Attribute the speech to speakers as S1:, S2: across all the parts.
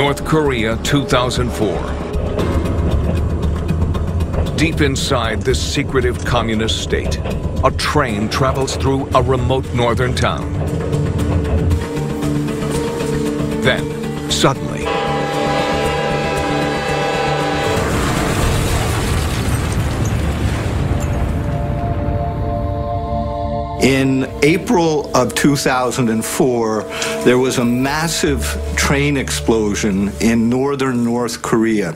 S1: North Korea, 2004. Deep inside this secretive communist state, a train travels through a remote northern town. Then, suddenly,
S2: in April of 2004, there was a massive train explosion in northern North Korea.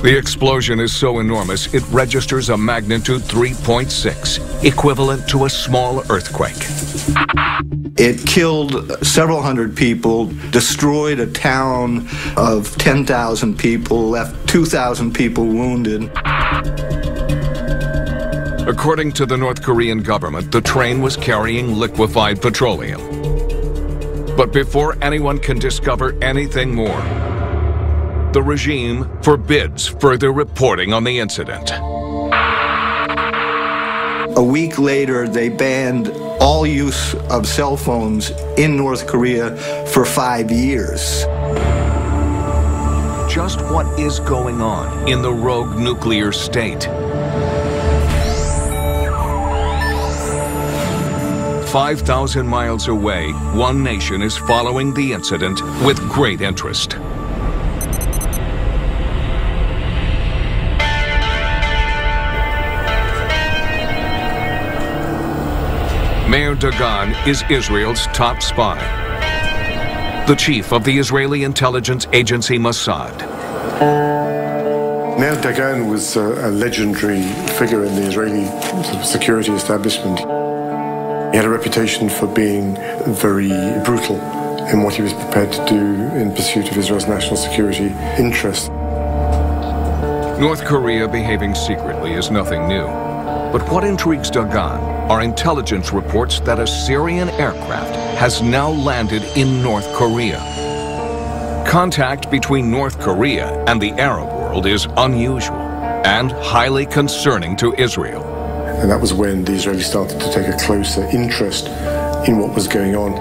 S1: The explosion is so enormous, it registers a magnitude 3.6, equivalent to a small earthquake.
S2: It killed several hundred people, destroyed a town of 10,000 people, left 2,000 people wounded.
S1: According to the North Korean government, the train was carrying liquefied petroleum. But before anyone can discover anything more, the regime forbids further reporting on the incident.
S2: A week later, they banned all use of cell phones in North Korea for 5 years.
S1: Just what is going on in the rogue nuclear state? 5,000 miles away, one nation is following the incident with great interest. Mayor Dagan is Israel's top spy, the chief of the Israeli intelligence agency Mossad.
S3: Mayor Dagan was a legendary figure in the Israeli security establishment. He had a reputation for being very brutal in what he was prepared to do in pursuit of Israel's national security interests.
S1: North Korea behaving secretly is nothing new. But what intrigues Dagan are intelligence reports that a Syrian aircraft has now landed in North Korea. Contact between North Korea and the Arab world is unusual and highly concerning to Israel.
S3: And that was when the Israelis started to take a closer interest in what was going on.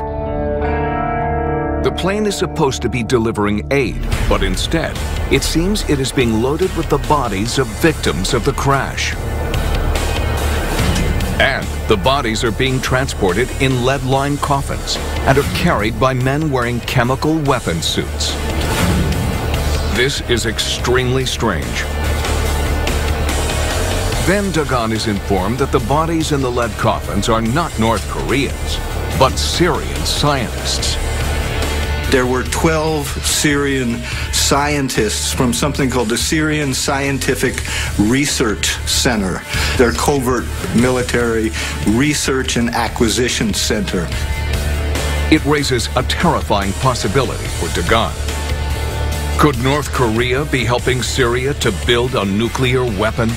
S1: The plane is supposed to be delivering aid, but instead, it seems it is being loaded with the bodies of victims of the crash. And the bodies are being transported in lead-lined coffins and are carried by men wearing chemical weapon suits. This is extremely strange. Then Dagan is informed that the bodies in the lead coffins are not North Koreans, but Syrian scientists.
S2: There were 12 Syrian scientists from something called the Syrian Scientific Research Center, their covert military research and acquisition center.
S1: It raises a terrifying possibility for Dagan. Could North Korea be helping Syria to build a nuclear weapon?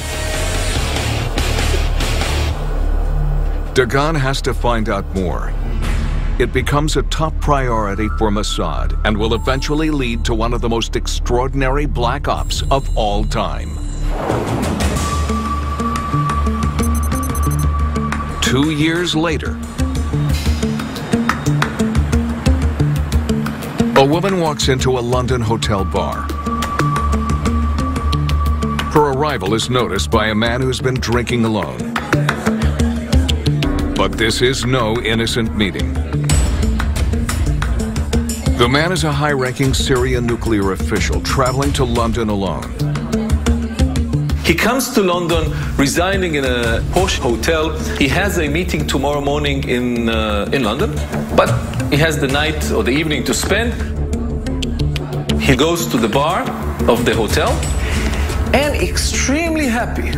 S1: Dagan has to find out more. It becomes a top priority for Mossad and will eventually lead to one of the most extraordinary black ops of all time. 2 years later, a woman walks into a London hotel bar. Her arrival is noticed by a man who's been drinking alone. But this is no innocent meeting. The man is a high-ranking Syrian nuclear official traveling to London alone.
S4: He comes to London, residing in a posh hotel. He has a meeting tomorrow morning in London, but he has the night or the evening to spend. He goes to the bar of the hotel and extremely happy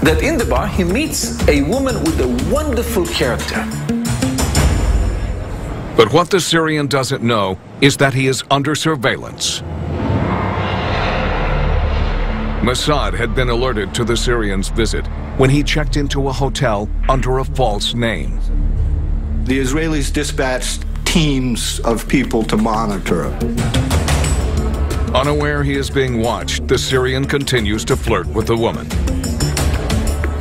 S4: that in the bar he meets a woman with a wonderful character.
S1: But what the Syrian doesn't know is that he is under surveillance. Mossad had been alerted to the Syrian's visit when he checked into a hotel under a false name.
S2: The Israelis dispatched teams of people to monitor him.
S1: Unaware he is being watched, the Syrian continues to flirt with the woman.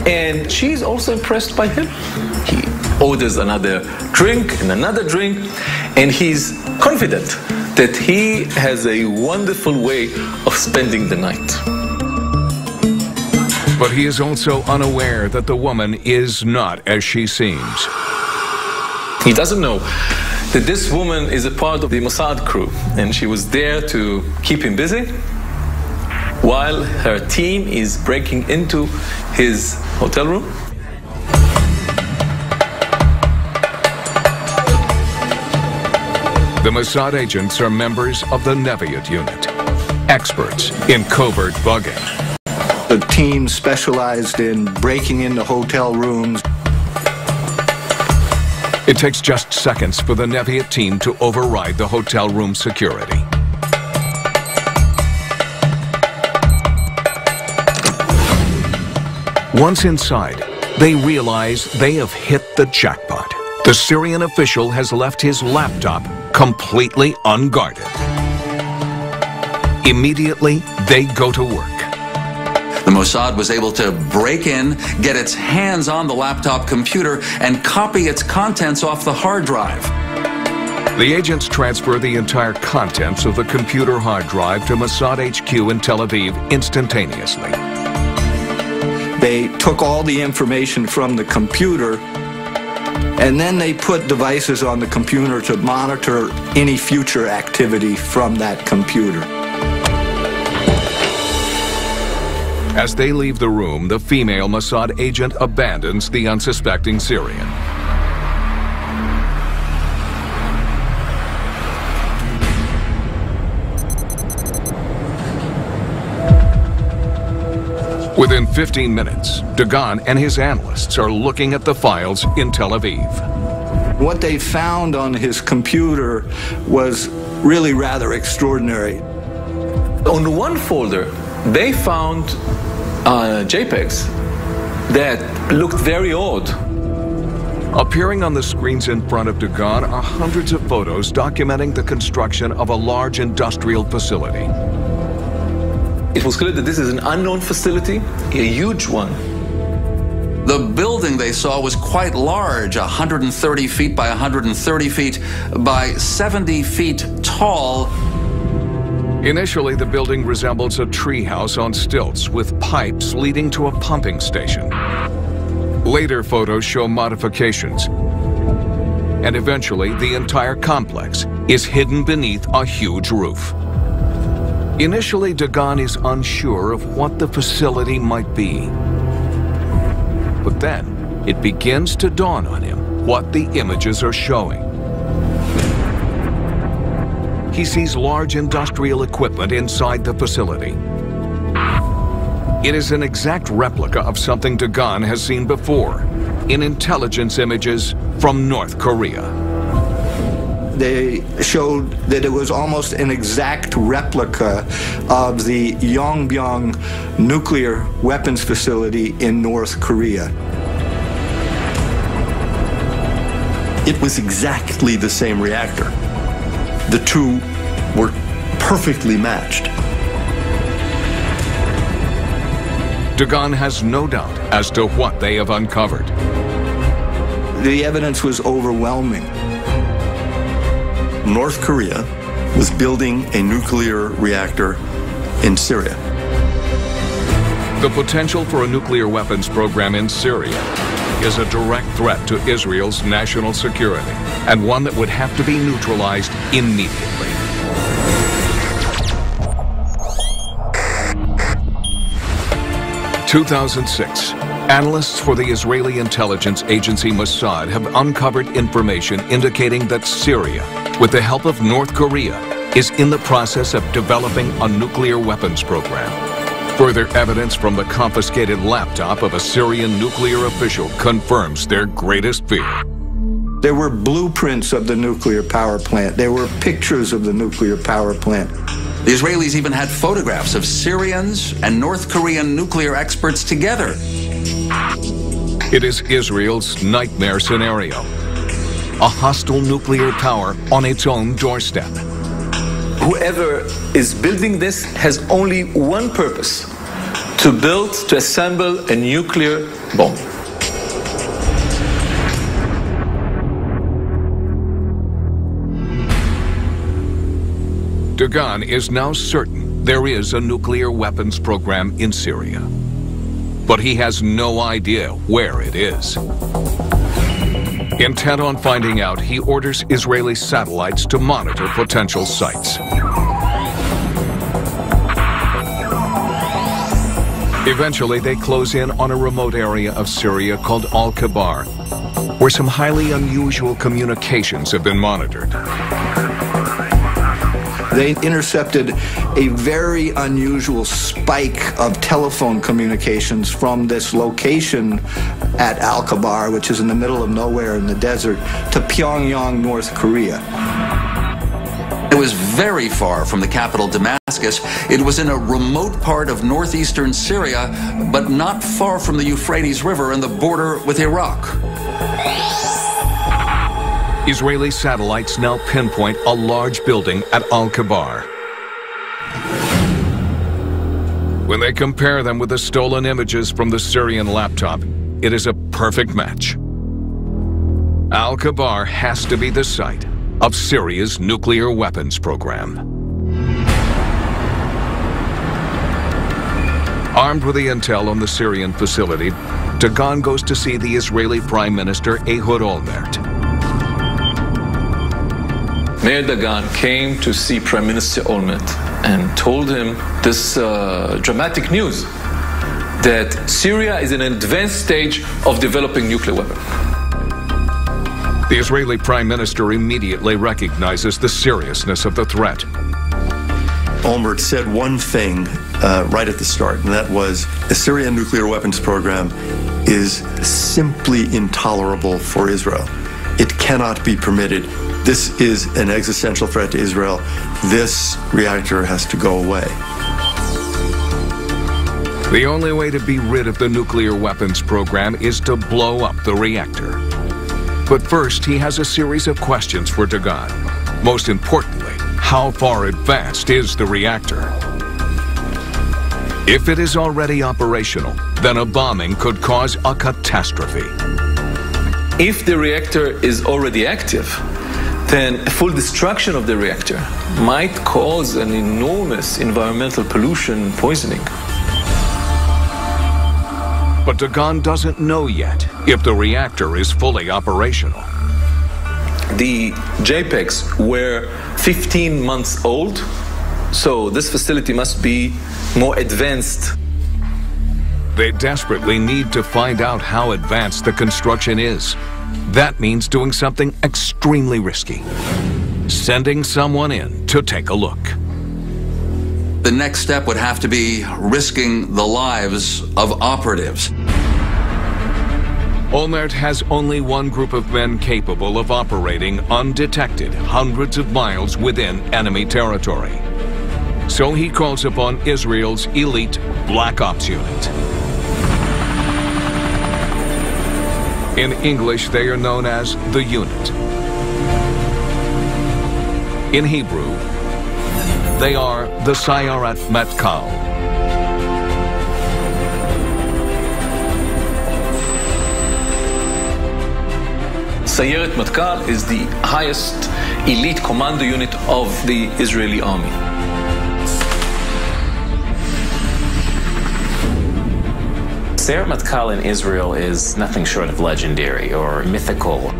S4: And she's also impressed by him. He orders another drink and another drink, and he's confident that he has a wonderful way of spending the night.
S1: But he is also unaware that the woman is not as she seems.
S4: He doesn't know that this woman is a part of the Mossad crew, and she was there to keep him busy while her team is breaking into his hotel room.
S1: The Mossad agents are members of the Neviot unit, experts in covert bugging.
S2: The team specialized in breaking into hotel rooms.
S1: It takes just seconds for the Neviot team to override the hotel room security. Once inside, they realize they have hit the jackpot. The Syrian official has left his laptop completely unguarded. Immediately, they go to work.
S5: The Mossad was able to break in, get its hands on the laptop computer, and copy its contents off the hard drive.
S1: The agents transfer the entire contents of the computer hard drive to Mossad HQ in Tel Aviv instantaneously.
S2: They took all the information from the computer, and then they put devices on the computer to monitor any future activity from that computer.
S1: As they leave the room, the female Mossad agent abandons the unsuspecting Syrian. Within 15 minutes, Dagan and his analysts are looking at the files in Tel Aviv.
S2: What they found on his computer was really rather extraordinary.
S4: On one folder, they found JPEGs that looked very odd.
S1: Appearing on the screens in front of Dagan are hundreds of photos documenting the construction of a large industrial facility.
S4: It was clear that this is an unknown facility, a huge one.
S5: The building they saw was quite large, 130 feet by 130 feet by 70 feet tall.
S1: Initially, the building resembles a treehouse on stilts with pipes leading to a pumping station. Later photos show modifications. And eventually, the entire complex is hidden beneath a huge roof. Initially, Dagan is unsure of what the facility might be. But then, it begins to dawn on him what the images are showing. He sees large industrial equipment inside the facility. It is an exact replica of something Dagan has seen before in intelligence images from North Korea.
S2: They showed that it was almost an exact replica of the Yongbyon nuclear weapons facility in North Korea.
S6: It was exactly the same reactor. The two were perfectly matched.
S1: Dagan has no doubt as to what they have uncovered.
S2: The evidence was overwhelming.
S6: North Korea was building a nuclear reactor in Syria.
S1: The potential for a nuclear weapons program in Syria is a direct threat to Israel's national security, and one that would have to be neutralized immediately. In 2006, analysts for the Israeli intelligence agency Mossad have uncovered information indicating that Syria, with the help of North Korea, is in the process of developing a nuclear weapons program. Further evidence from the confiscated laptop of a Syrian nuclear official confirms their greatest fear.
S2: There were blueprints of the nuclear power plant. There were pictures of the nuclear power plant.
S5: The Israelis even had photographs of Syrians and North Korean nuclear experts together.
S1: It is Israel's nightmare scenario. A hostile nuclear power on its own doorstep.
S4: Whoever is building this has only one purpose: to assemble a nuclear bomb.
S1: Dagan is now certain there is a nuclear weapons program in Syria. But he has no idea where it is. Intent on finding out, he orders Israeli satellites to monitor potential sites. Eventually, they close in on a remote area of Syria called Al-Kabar, where some highly unusual communications have been monitored.
S2: They intercepted a very unusual spike of telephone communications from this location at Al-Kabar, which is in the middle of nowhere in the desert, to Pyongyang, North Korea.
S5: It was very far from the capital Damascus. It was in a remote part of northeastern Syria, but not far from the Euphrates River and the border with Iraq.
S1: Israeli satellites now pinpoint a large building at Al-Kabar. When they compare them with the stolen images from the Syrian laptop, it is a perfect match. Al-Kabar has to be the site of Syria's nuclear weapons program. Armed with the intel on the Syrian facility, Dagan goes to see the Israeli Prime Minister Ehud Olmert.
S4: Mayor Dagan came to see Prime Minister Olmert and told him this dramatic news that Syria is in an advanced stage of developing nuclear weapons.
S1: The Israeli Prime Minister immediately recognizes the seriousness of the threat.
S6: Olmert said one thing right at the start, and that was the Syrian nuclear weapons program is simply intolerable for Israel. It cannot be permitted. This is an existential threat to Israel. This reactor has to go away.
S1: The only way to be rid of the nuclear weapons program is to blow up the reactor. But first, he has a series of questions for Dagan. Most importantly, how far advanced is the reactor? If it is already operational, then a bombing could cause a catastrophe.
S4: If the reactor is already active, then full destruction of the reactor might cause an enormous environmental pollution poisoning.
S1: But Dagan doesn't know yet if the reactor is fully operational.
S4: The JPEGs were 15 months old, so this facility must be more advanced.
S1: They desperately need to find out how advanced the construction is. That means doing something extremely risky. Sending someone in to take a look.
S5: The next step would have to be risking the lives of operatives.
S1: Olmert has only one group of men capable of operating undetected hundreds of miles within enemy territory. So he calls upon Israel's elite Black Ops unit. In English, they are known as the unit. In Hebrew, they are the Sayarat Matkal.
S4: Sayarat Matkal is the highest elite commando unit of the Israeli army.
S7: Sayarat Matkal in Israel is nothing short of legendary or mythical.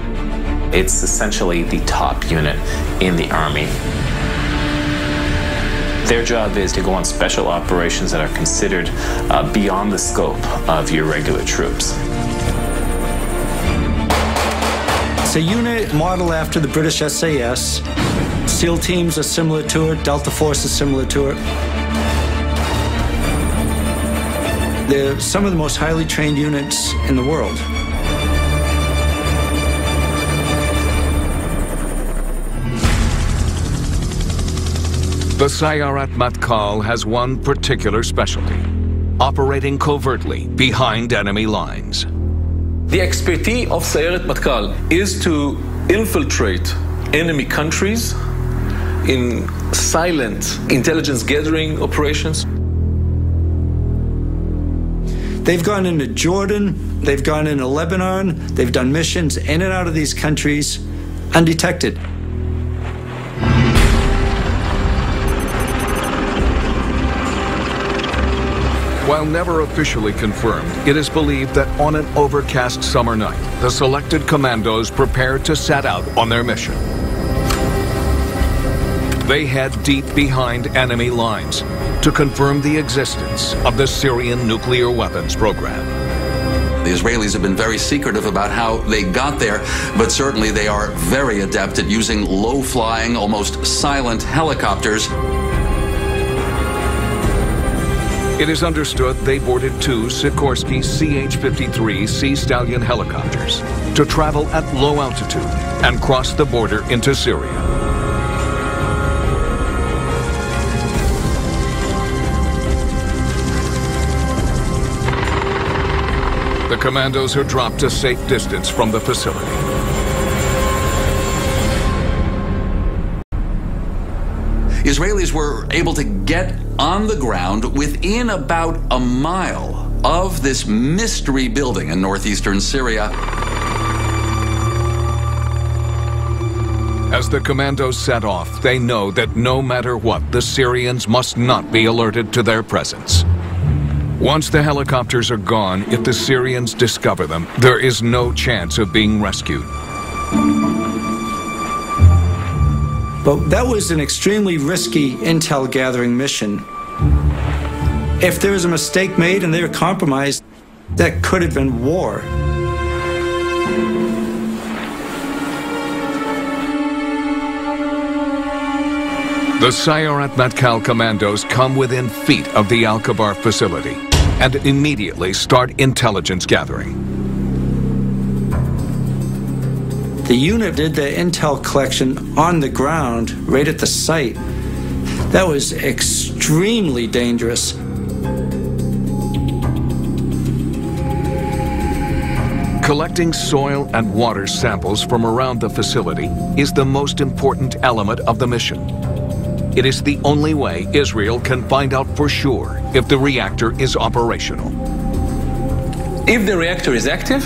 S7: It's essentially the top unit in the army. Their job is to go on special operations that are considered beyond the scope of your regular troops.
S8: It's a unit modeled after the British SAS. SEAL teams are similar to it, Delta Force is similar to it. They're some of the most highly trained units in the world.
S1: The Sayarat Matkal has one particular specialty: operating covertly behind enemy lines.
S4: The expertise of Sayarat Matkal is to infiltrate enemy countries in silent intelligence gathering operations.
S8: They've gone into Jordan, they've gone into Lebanon, they've done missions in and out of these countries undetected.
S1: While never officially confirmed, it is believed that on an overcast summer night, the selected commandos prepared to set out on their mission. They head deep behind enemy lines to confirm the existence of the Syrian nuclear weapons program.
S5: The Israelis have been very secretive about how they got there, but certainly they are very adept at using low-flying, almost silent helicopters.
S1: It is understood they boarded 2 Sikorsky CH-53 Sea Stallion helicopters to travel at low altitude and cross the border into Syria. The commandos are dropped a safe distance from the facility.
S5: Israelis were able to get on the ground within about a mile of this mystery building in northeastern Syria.
S1: As the commandos set off, they know that no matter what, the Syrians must not be alerted to their presence. Once the helicopters are gone, if the Syrians discover them, there is no chance of being rescued.
S8: But that was an extremely risky intel gathering mission. If there was a mistake made and they were compromised, that could have been war.
S1: The Sayeret Matkal commandos come within feet of the Al-Kabar facility and immediately start intelligence gathering.
S8: The unit did the intel collection on the ground, right at the site. That was extremely dangerous.
S1: Collecting soil and water samples from around the facility is the most important element of the mission. It is the only way Israel can find out for sure if the reactor is operational.
S4: If the reactor is active,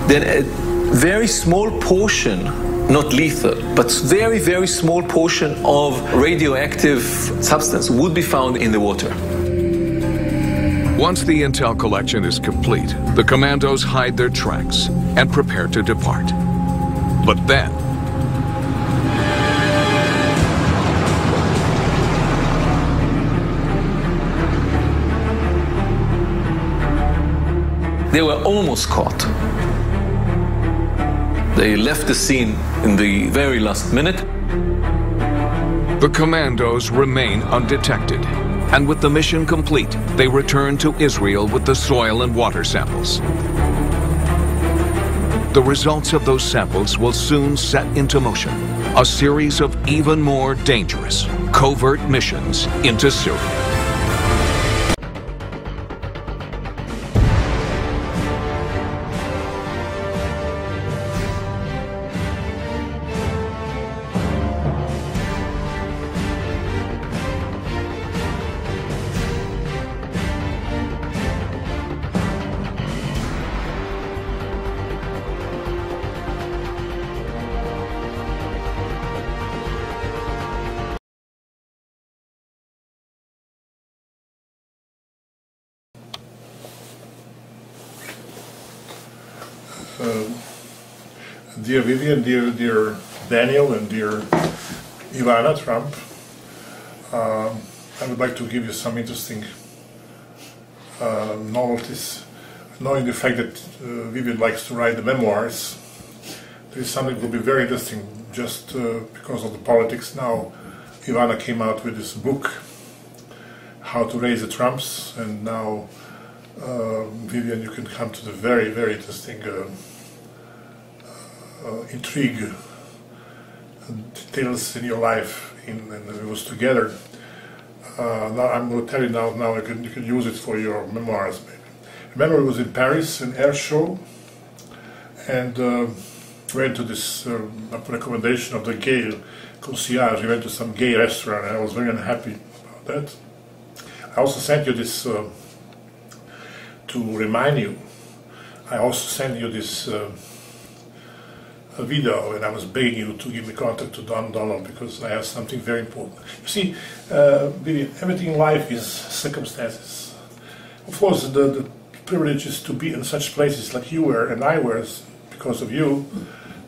S4: then a very small portion, not lethal, but very, very small portion of radioactive substance would be found in the water.
S1: Once the intel collection is complete, the commandos hide their tracks and prepare to depart. But then,
S4: they were almost caught. They left the scene in the very last minute.
S1: the commandos remain undetected. And with the mission complete, they return to Israel with the soil and water samples. The results of those samples will soon set into motion a series of even more dangerous, covert missions into Syria.
S9: Dear Vivian, dear Daniel, and dear Ivana Trump, I would like to give you some interesting novelties. Knowing the fact that Vivian likes to write the memoirs, there is something that will be very interesting just because of the politics now. Ivana came out with this book, How to Raise the Trumps, and now Vivian, you can come to the very, very interesting intrigue and details in your life and it was together. Now I'm going to tell you now you can use it for your memoirs maybe. Remember, it was in Paris, an Airshow, and went to this recommendation of the gay concierge. We went to some gay restaurant and I was very unhappy about that. I also sent you this to remind you. I also sent you this a video, and I was begging you to give me contact to Don Donald because I have something very important. You see, Vivian, everything in life is circumstances. Of course, the privilege is to be in such places like you were and I was, because of you,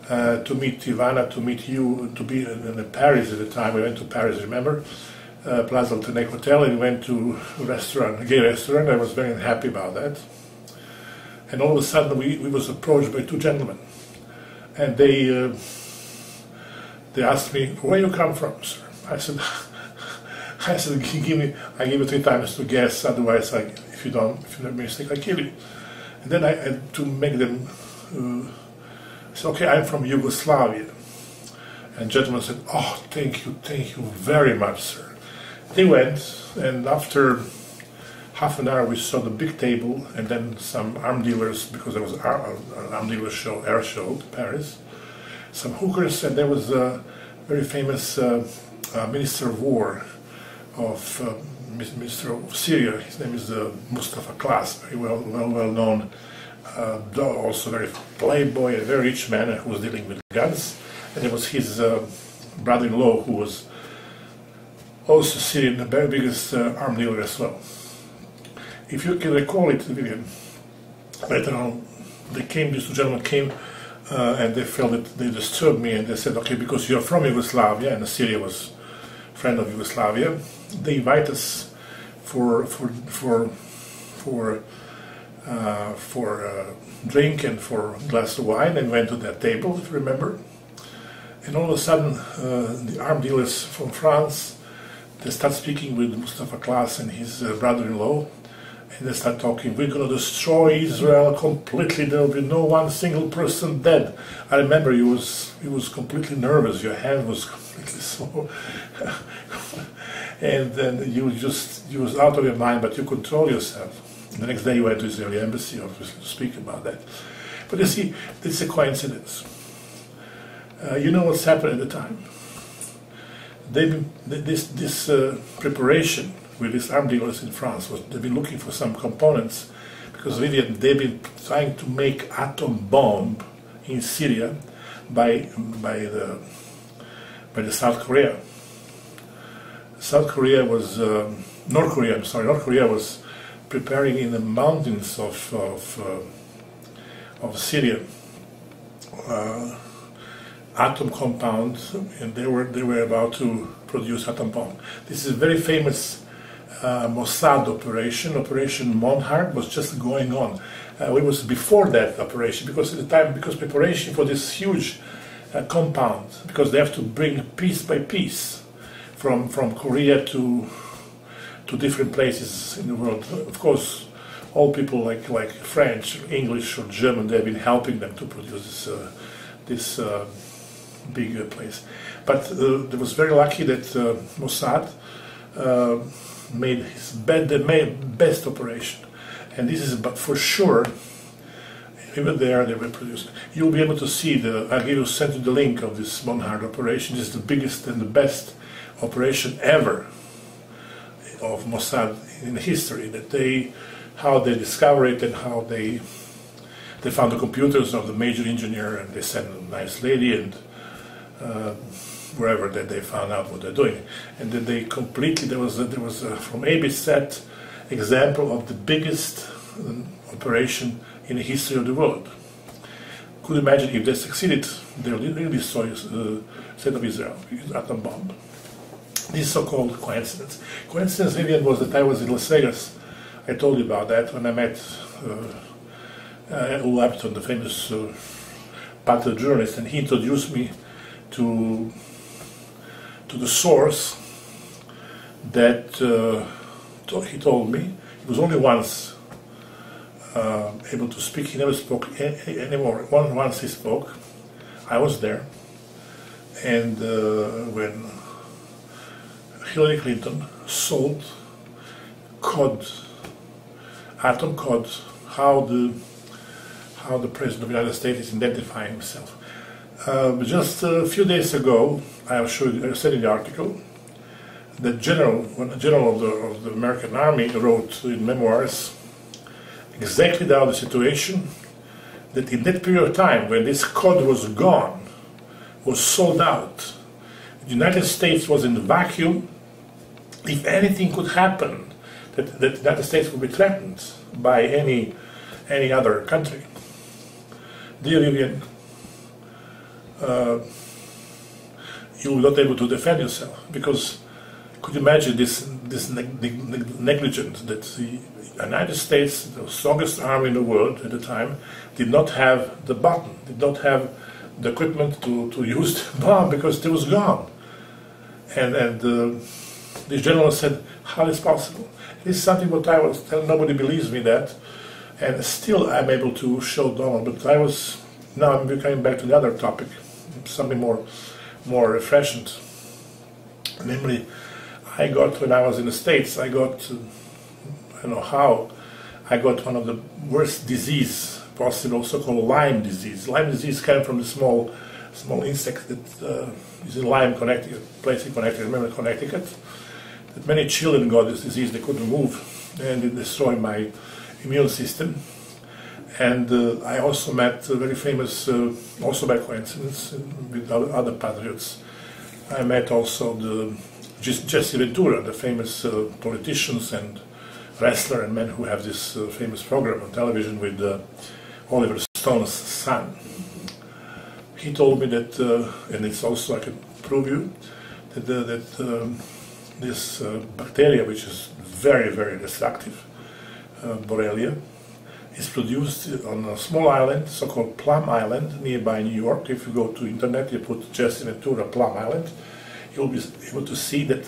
S9: to meet Ivana, to meet you, to be in Paris at the time. We went to Paris, remember? Plaza Alternate Hotel, and we went to a restaurant, a gay restaurant. I was very happy about that. And all of a sudden, we was approached by two gentlemen. And they asked me, "Where you come from, sir?" I said, I give you 3 times to guess, otherwise, if you make a mistake, I kill you. And then I had to make them say, "Okay, I'm from Yugoslavia." And the gentleman said, "Oh, thank you very much, sir." They went, and after half an hour we saw the big table, and then some arm dealers, because there was an arm dealer show, Airshow, Paris, some hookers, and there was a very famous Minister of War of Minister of Syria. His name is Mustafa Klas, very well known, also very playboy, a very rich man who was dealing with guns. And there was his brother-in-law, who was also Syrian, the very biggest arm dealer as well. If you can recall it, Vivian, later on, these two gentlemen came and they felt that they disturbed me, and they said, "Okay, because you're from Yugoslavia," and Syria was a friend of Yugoslavia, they invite us for drink and for a glass of wine, and went to that table, if you remember. And all of a sudden, the arm dealers from France, they start speaking with Mustafa Klas and his brother-in-law, and they start talking, "We're going to destroy Israel completely, there will be no one single person dead." I remember he was completely nervous, your hand was completely so... and then you was out of your mind, but you control yourself. The next day you went to the Israeli embassy, obviously, to speak about that. But you see, this is a coincidence. You know what's happened at the time. This preparation with these arm dealers in France, they've been looking for some components, because Vivian, they've been trying to make atom bomb in Syria by the South Korea. North Korea was preparing in the mountains of Syria atom compound, and they were about to produce atom bomb. This is a very famous Mossad Operation Monhart was just going on. It was before that operation, because preparation for this huge compound, because they have to bring piece by piece from Korea to different places in the world. Of course, all people like French, English, or German, they've been helping them to produce this big place. But it was very lucky that Mossad made the best operation, and this is for sure. Even there, they were produced. You'll be able to see I'll send you the link of this Monhart operation. This is the biggest and the best operation ever of Mossad in history. How they discovered it, and how they found the computers of the major engineer, and they sent a nice lady, and wherever that they found out what they're doing, and then there was from A to Z example of the biggest operation in the history of the world. Could you imagine if they succeeded? They would really destroy the state of Israel with atom bomb. This so-called coincidence. Coincidence, Vivian, was that I was in Las Vegas. I told you about that when I met Ul Lapton, the famous battle journalist, and he introduced me to the source that he told me. He was only once able to speak. He never spoke anymore. Once he spoke, I was there, and when Hillary Clinton sold code, atom code, how the President of the United States is identifying himself. Just a few days ago, I said in the article that when a general of the American Army wrote in memoirs exactly down the situation, that in that period of time when this code was gone, was sold out, the United States was in the vacuum. If anything could happen that the United States would be threatened by any other country. Dear Vivian, you were not able to defend yourself, because could you imagine this negligence that the United States, the strongest army in the world at the time, did not have the button, did not have the equipment to use the bomb, because it was gone. And the general said, how is possible? This is something what I was telling, nobody believes me that, and still I'm able to show Donald, but now I'm coming back to the other topic, something more refreshing. Namely, when I was in the States, I got, I don't know how, I got one of the worst disease possible, so-called Lyme disease. Lyme disease came from the small insect that is in Lyme, Connecticut, place in Connecticut, remember Connecticut? That many children got this disease, they couldn't move, and it destroyed my immune system. And I also met a very famous, also by coincidence, with other patriots. I met also Jesse Ventura, the famous politicians and wrestler and men who have this famous program on television with Oliver Stone's son. He told me that, and it's also I can prove you, that this bacteria, which is very, very destructive, Borrelia, is produced on a small island, so-called Plum Island, nearby New York. If you go to internet, you put Jesse Ventura Plum Island, you'll be able to see that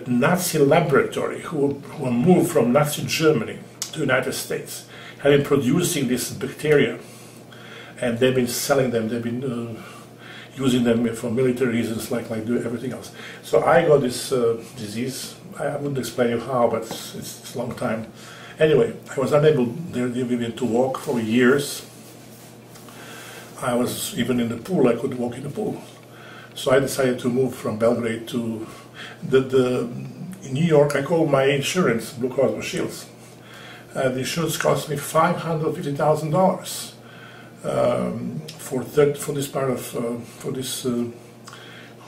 S9: Nazi laboratory who moved from Nazi Germany to the United States have been producing this bacteria, and they've been selling them, they've been using them for military reasons like do everything else. So I got this disease. I wouldn't explain you how, but it's a long time. Anyway, I was unable, dear Vivian, to walk for years. I was even in the pool, I couldn't walk in the pool. So I decided to move from Belgrade to in New York. I called my insurance, Blue Cross Blue Shields. The insurance cost me $550,000 for this part of for this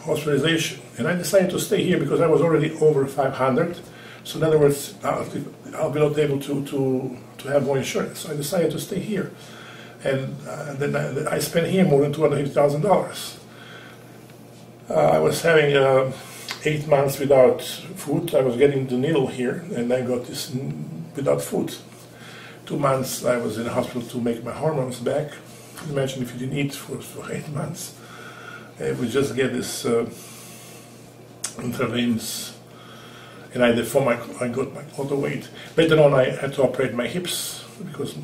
S9: hospitalization, and I decided to stay here because I was already over 500. So in other words, I'll be not able to have more insurance. So I decided to stay here, and then I spent here more than $250,000. I was having 8 months without food. I was getting the needle here, and I got this without food. 2 months I was in the hospital to make my hormones back. Imagine if you didn't eat for 8 months. We just get this intravenous, and I got all the weight. Later on, I had to operate my hips because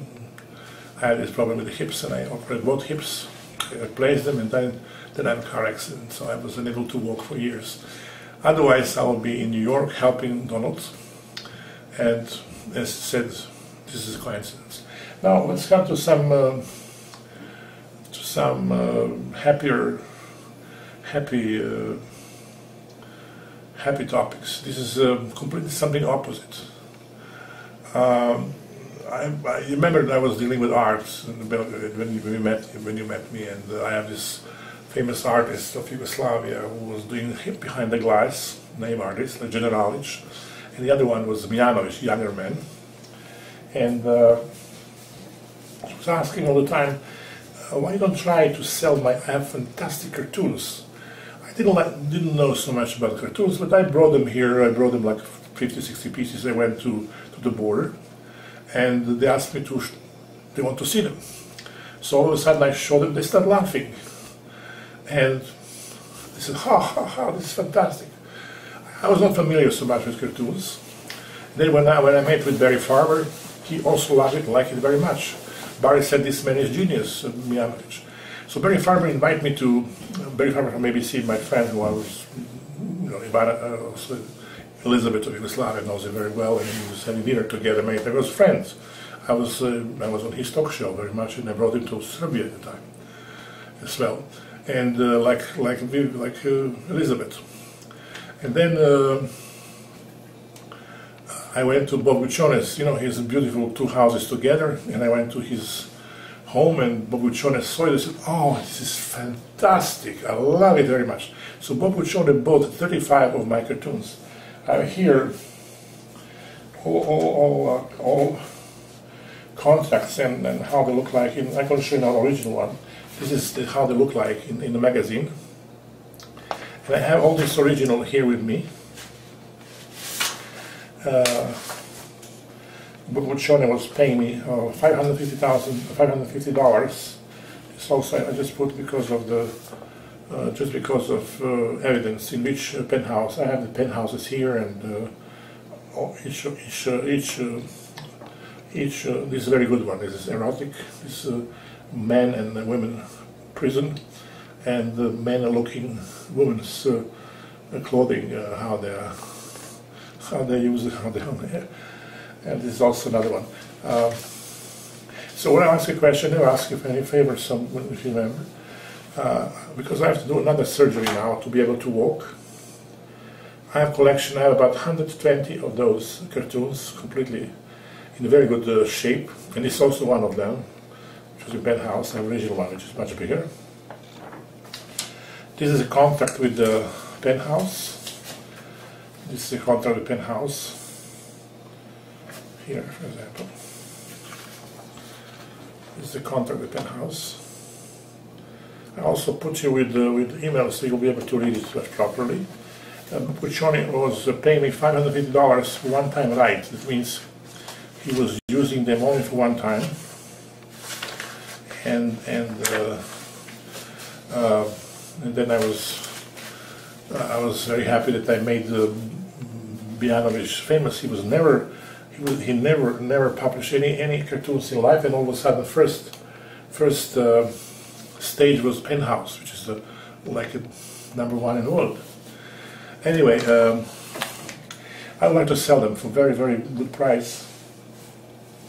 S9: I had this problem with the hips, and I operated both hips. I replaced them, and then I had a car accident, so I was unable to walk for years. Otherwise, I will be in New York helping Donald, and as I said, this is a coincidence. Now let's come to some happy topics. This is completely something opposite. I remember that I was dealing with art in Belgrade when you met me, and I have this famous artist of Yugoslavia who was doing Behind the Glass, name artist, like Generalic, and the other one was Mijanovic, younger man. And I was asking all the time, why don't try to sell I have fantastic cartoons. I didn't know so much about cartoons, but I brought them here. I brought them like 50, 60 pieces. I went to the border, and they asked me they want to see them. So all of a sudden I showed them, they started laughing. And they said, ha, this is fantastic. I was not familiar so much with cartoons. Then when I met with Barry Farber, he also loved it, liked it very much. Barry said this man is genius, Mijanovic. So Barry Farber invited me to, Barry Farber from ABC, my friend who I was, also Elizabeth of Yugoslavia knows him very well, and he was having dinner together, made them as friends. I was on his talk show very much, and I brought him to Serbia at the time as well. And like Elizabeth. And then I went to Bob Gucciones, his beautiful 2 houses together, and I went to his home, and Bob Gucciones saw it and said, oh, this is fantastic, I love it very much. So Bob Gucciones bought 35 of my cartoons. I have here all contracts and how they look like. I'm going to show you now the original one. This is how they look like in the magazine. And I have all this original here with me. Buccione was paying me $550. It's also I just put because of the evidence in which penthouse. I have the penthouses here, and each this is a very good one. This is erotic. This is men and women prison, and the men are looking women's clothing, how they use it, and this is also another one. So when I ask a question, I ask if any favor, if you remember, because I have to do another surgery now to be able to walk. I have collection. I have about 120 of those cartoons, completely in a very good shape, and this is also one of them, which was in Penthouse. I have an original one, which is much bigger. This is a contract with the Penthouse. This is a contract with Penthouse. Here, for example. This is the contract with Penthouse. I also put you with emails so you'll be able to read it properly. Buccione was paying me $550 for one-time right. That means he was using them only for one time, and then I was very happy that I made Bianovich famous. He never published any cartoons in life, and all of a sudden, first stage was Penthouse, which is like a #1 in the world. Anyway, I would like to sell them for very, very good price,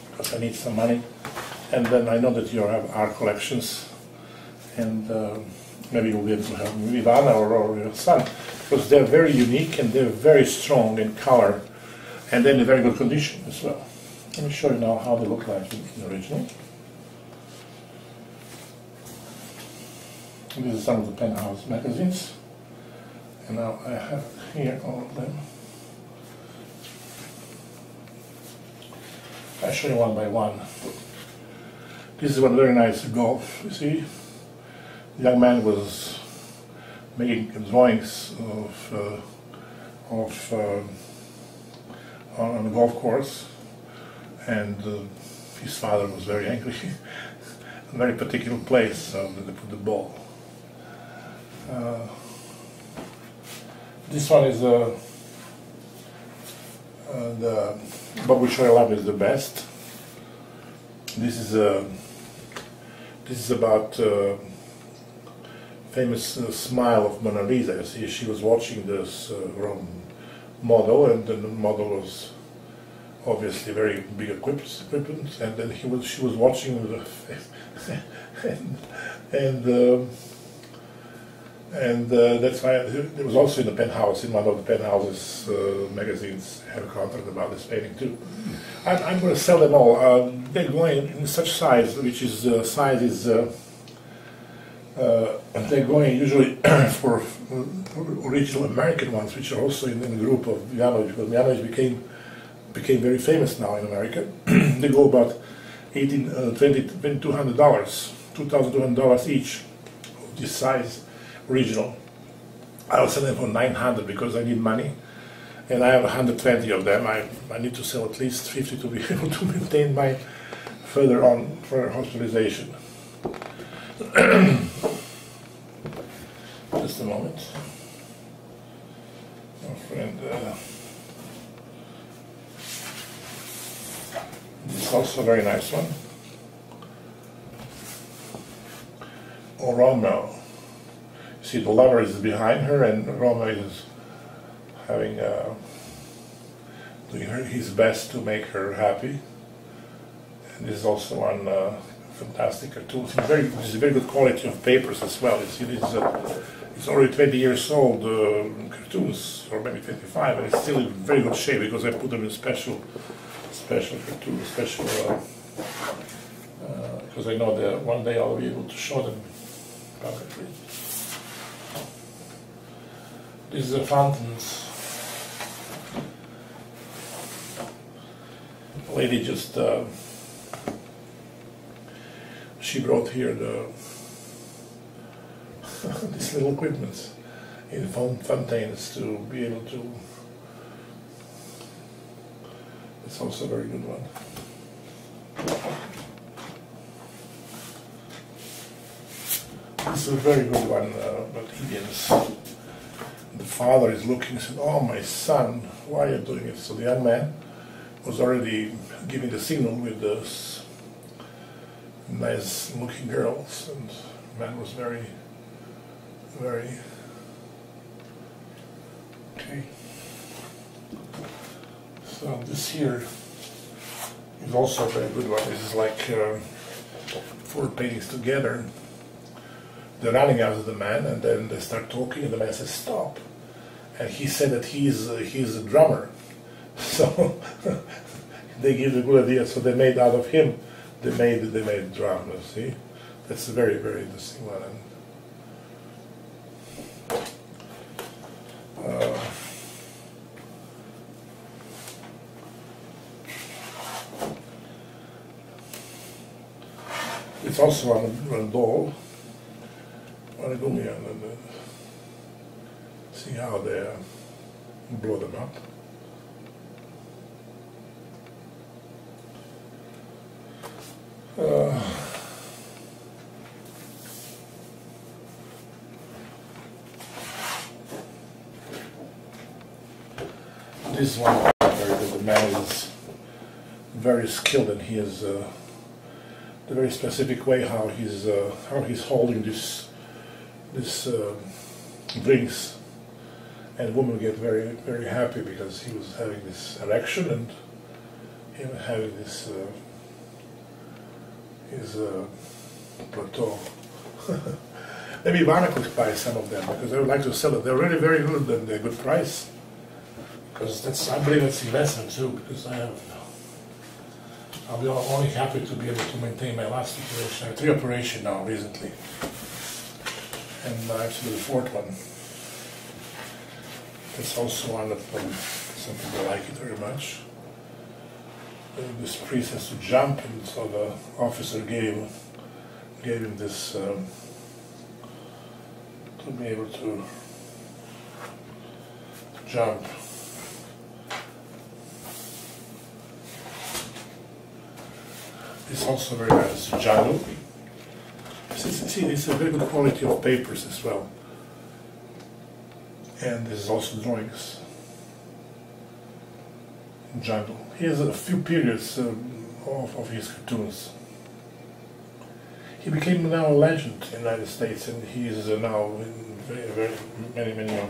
S9: because I need some money, and then I know that you have art collections, and maybe you'll be able to help me, Ivana or your son, because they're very unique and they're very strong in color, and they're in very good condition as well. Let me show you now how they look like in the original. These are some of the Penthouse magazines, and now I have here all of them. I'll show you one by one. This is one very nice golf, you see. The young man was making drawings on a golf course, and his father was very angry. A very particular place that they put the ball. This one is the Bob Buccione Lab is the best. This is about famous smile of Mona Lisa. You see, she was watching this Rome model, and then the model was obviously very big equipment, and then she was watching the and that's why it was also in the Penthouse, in one of the Penthouse's magazines. I have a contract about this painting too. I'm going to sell them all. They're going in such size, which is they're going usually for original American ones, which are also in the group of Vianovich, because Vianovich became very famous now in America. They go about $2,200 each of this size. Original. I'll sell them for $900 because I need money, and I have 120 of them. I need to sell at least 50 to be able to maintain my further on for hospitalization. Just a moment. My friend, this is also a very nice one. Roma. See, the lover is behind her, and Roma is having doing his best to make her happy. And this is also one fantastic cartoon. This is very good quality of papers as well. You see, it's already 20 years old cartoons, or maybe 25, and it's still in very good shape because I put them in special cartoons, because I know that one day I'll be able to show them publicly. These are fountains. The lady just, she brought here the these little equipments in fountains to be able to. It's also a very good one. This is a very good one, but Indians. The father is looking and said, "Oh, my son, why are you doing it?" So the young man was already giving the signal with those nice looking girls, and the man was very, very okay. So this here is also a very good one. This is like 4 paintings together. They're running after the man, and then they start talking, and the man says, "Stop." And he said that he's a drummer. So they give a good idea. So they made out of him, they made drummers. See, that's a very, very interesting one. And, it's also on a doll. And see how they blow them up. This one, the man is very skilled, and he is the very specific way how he's holding this drinks, and the woman get very, very happy because he was having this erection and him having this his plateau. Maybe Ivana could buy some of them because I would like to sell it. They're really very good and they're a good price. Because I believe it's investment too. Because I'll be only happy to be able to maintain my last operation. I have 3 operations now recently. And actually the 4th one. It's also one of them. Some people like it very much. This priest has to jump, and so the officer gave him this to be able to jump. It's also very nice jungle. See, it's a very good quality of papers as well. And this is also drawings. Jungle. He has a few periods of his cartoons. He became now a legend in the United States, and he is now in very many of.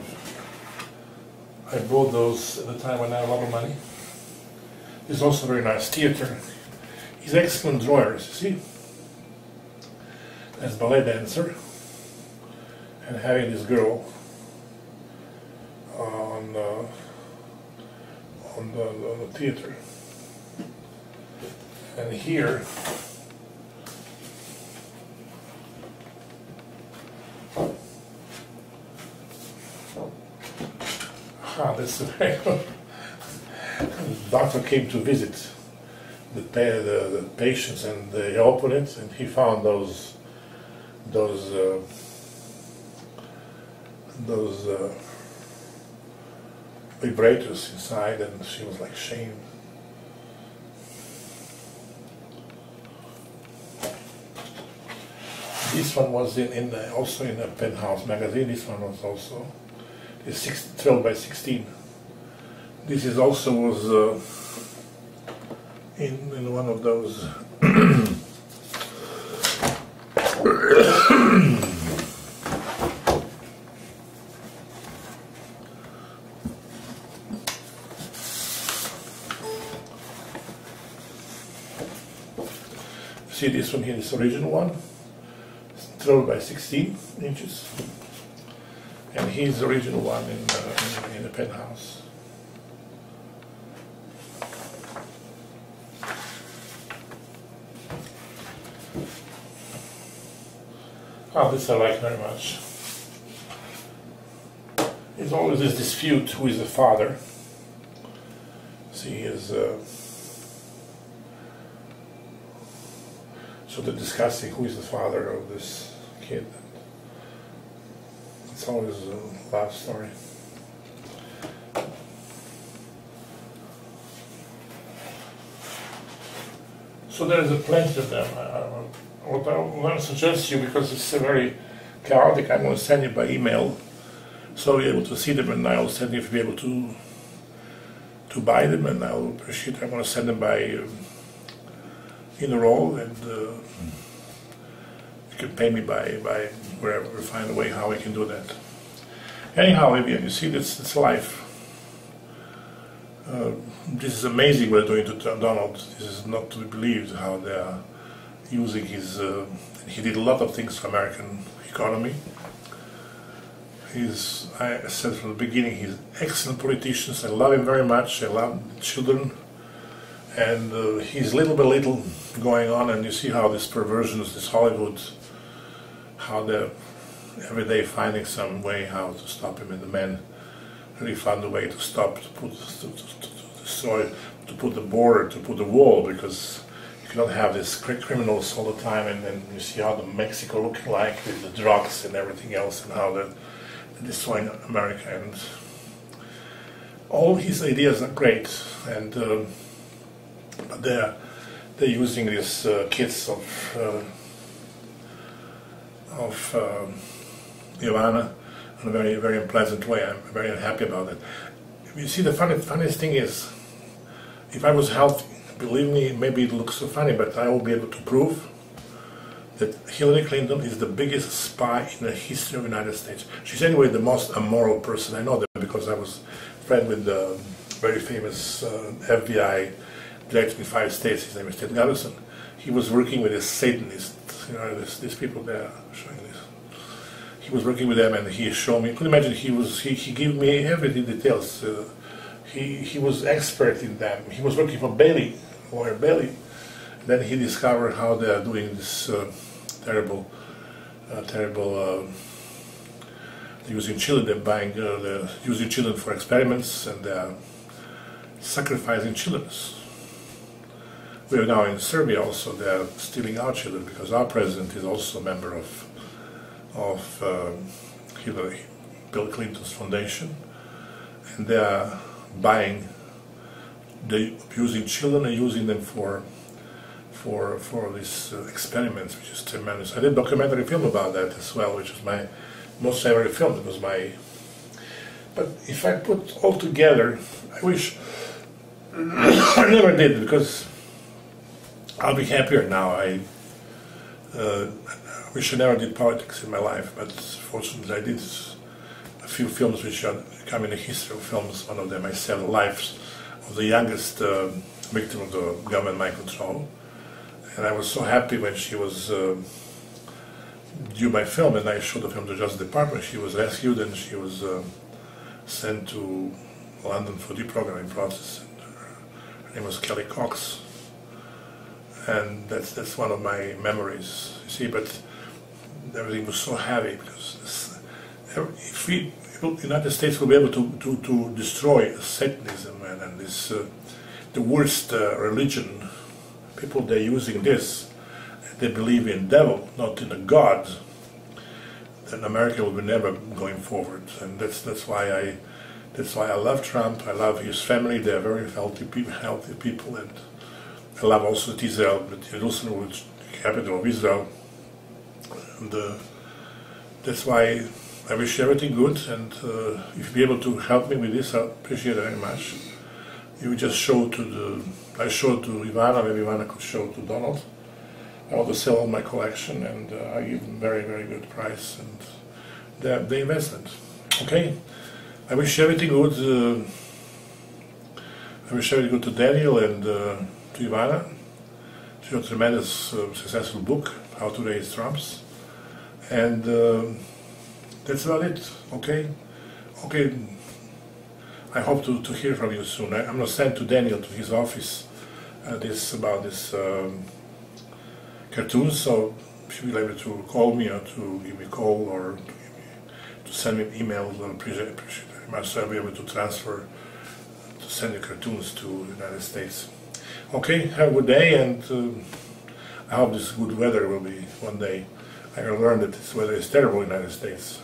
S9: I bought those at the time when I had a lot of money. It's also very nice theater. He's excellent drawers, you see. As ballet dancer, and having this girl on the theater. And here that's a very good. The doctor came to visit the patients, and they opened it, and he found those vibrators inside, and she was like shamed. This one was also in a Penthouse magazine. This one was also 12 by 16. This is also was in one of those. See this one here, this original one, it's 12 by 16 inches, and here's the original one in the Penthouse. Oh, this I like very much. There's always this dispute who is the father. See, So they're discussing who is the father of this kid. It's always a love story. So there's a plenty of them. What I want to suggest to you, because it's very chaotic, I'm going to send you by email, so you're able to see them, and I'll send you if you're able to buy them, and I'll appreciate it. I'm going to send them by in a roll, and you can pay me by wherever we find a way how we can do that. Anyhow, Vivian, you see, it's life. This is amazing what they're doing to Donald. This is not to be believed how they are using his. He did a lot of things for American economy. I said from the beginning, he's an excellent politician. I love him very much. I love children, and he's little by little going on. And you see how these perversions, this Hollywood, how they're every day finding some way how to stop him, and the men really found a way to stop, to destroy, to put the border, to put the wall, because you cannot have these criminals all the time, and then you see how the Mexico looking like with the drugs and everything else, and how they're destroying America. And all his ideas are great, and but they're using these kids of Ivana in a very, very unpleasant way. I'm very unhappy about it. You see, the funniest thing is, if I was healthy, believe me, maybe it looks so funny, but I will be able to prove that Hillary Clinton is the biggest spy in the history of the United States. She's anyway the most immoral person. I know that because I was friend with the very famous FBI director in 5 states. His name is Ted Garrison. He was working with this Satanist, you know, these people there showing this. He was working with them, and he showed me. You could imagine he gave me everything details. He was expert in them. He was working for Bailey, lawyer Bailey. Then he discovered how they are doing this terrible, using children. They're buying, they're using children for experiments, and they're sacrificing children. We are now in Serbia also. They're stealing our children because our president is also a member of Bill Clinton's foundation, and they are buying, they're using children and using them for these experiments, which is tremendous. I did a documentary film about that as well, which was my most favorite film. It was my. But if I put all together, I wish I never did, because I'll be happier now. I wish I never did politics in my life, but fortunately I did a few films which are come in the history of films. One of them I saved the lives of the youngest victim of the government mind control, and I was so happy when she was due my film, and I showed the film to the Justice Department. She was rescued and she was sent to London for deprogramming process. And her name was Kelly Cox, and that's one of my memories. You see, but everything was so heavy because if the United States will be able to destroy Satanism and this the worst religion, people they're using this, they believe in devil, not in a God, then America will be never going forward. And that's why I love Trump. I love his family. They're very healthy people, and I love also that Israel, that Jerusalem, which is the capital of Israel. And that's why I wish you everything good, and if you'll be able to help me with this, I appreciate it very much. You just show I showed to Ivana, maybe Ivana could show to Donald. I want to sell all my collection, and I give them very, very good price, and the investment. Okay? I wish you everything good. I wish everything good to Daniel and to Ivana. She wrote a tremendous, successful book, How to Raise Trumps. And that's about it, okay? Okay, I hope to hear from you soon. I'm going to send to Daniel, to his office, this cartoons, so if you'll be able to call me or to give me a call or to send me emails, I'll appreciate it very much, so I'll be able to transfer, to send you cartoons to the United States. Okay, have a good day, and I hope this good weather will be one day. I learned that this weather is terrible in the United States.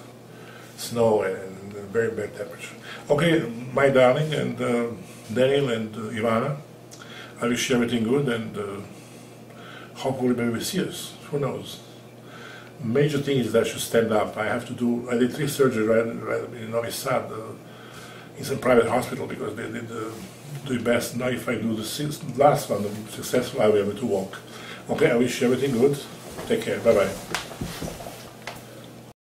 S9: Snow and very bad temperature. Okay, my darling, and Daniel and Ivana, I wish you everything good, and hopefully maybe we see us. Who knows? Major thing is that I should stand up. I did 3 surgeries right in Novi Sad, in some private hospital, because they did the best. Now if I do the last one, the successful, I will be able to walk. Okay, I wish you everything good. Take care. Bye-bye.